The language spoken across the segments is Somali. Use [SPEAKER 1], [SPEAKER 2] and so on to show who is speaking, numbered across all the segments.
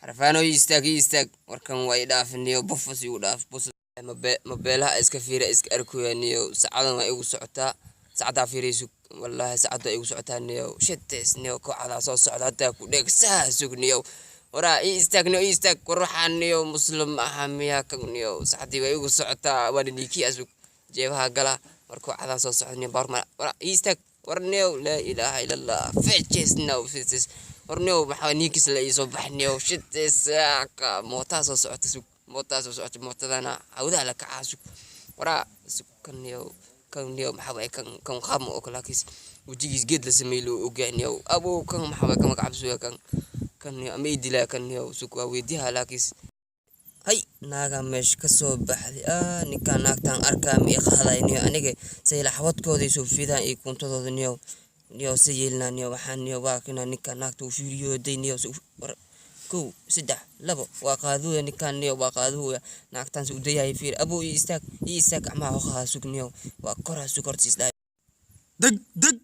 [SPEAKER 1] عرفانو يستاك وركن واي دافنيو بوفس يو داف بوس ما بيلها اسك فيرا اسك اركوانيو ساعدان واي ugu socotaa saacada fiirayso wallahi saacada ay ugu socotaaniyo shitesniyo ko cala soo socda hada ku dhegsaa sugniyo wara istaag quruxaniyo muslim ahamiya kaniyo saacadi way ugu socotaa wadniki asug jeebaha gala markuu cala soo socdaniyo barma wara istaag warniyo la ilaaha illa allah fitesno fites warniyo waxa ninkis la isoo baxniyo shites ka moota soo socota sug moota soo socota mootadana awda la ka caasug wara kaniyo كان محاوي كان خام أكلاكيس وجيز جد لسميلو وجانيو أبو كان محاوي كان مقعبسويا كان أميدي لا كان يو سكوا ويديها لاكيس هاي ناقا مش كسو بحدي نكان ناقتان أركام إيقالاي أنيجي سيلا حوات كودي سو فيدا يكون تضو نيو سيلنا نيو وحان نيو باكنا نكان ناقتو فيريو دي نيو كو سدح لبو وقادو نكان نيو وقادو ناقتان سوديا يفير أبو يستاك عما أخا سوكنيو وقرا سكرت سيسلا
[SPEAKER 2] دق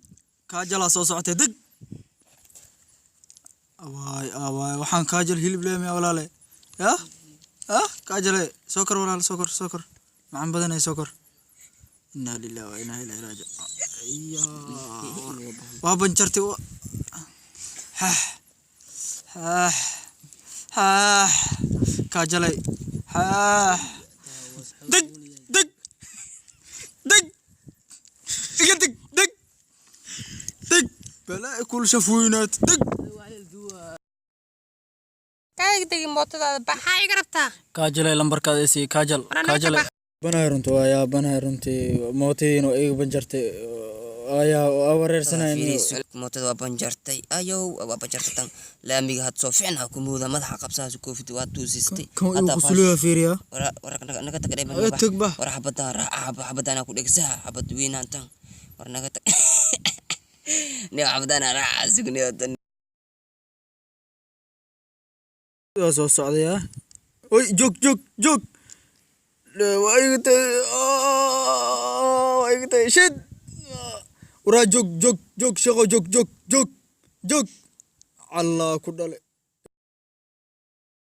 [SPEAKER 2] كاجل صوصعته دق أواي وحان كاجل هيل بلا مي ولا لا كاجل سكر ولا سكر معن بدن سكر إنا لله وإنا إليه راجعون يا وابنشرتي كاجلي دق بلا كل شفوينات دق
[SPEAKER 3] كاي موتدا بحاي غربتا
[SPEAKER 2] كاجلي لمبر كادسي كاجل بنايرنتي موتين اي بنجرتي يا awareersanayno
[SPEAKER 1] mootada banjartay ayow banjartan laamiga had soo fiicna kumuuda madaxa qabsaas koofid waa tuusistay
[SPEAKER 2] hada kusuluya fiiriya
[SPEAKER 1] naga tagay war xabadana ku dhegsaa xabad weynantan war naga tag ne xabadana raasugniyo tan
[SPEAKER 2] soo socdaya oy jog وايغتي شد ورا جوك شغو جوك الله كدله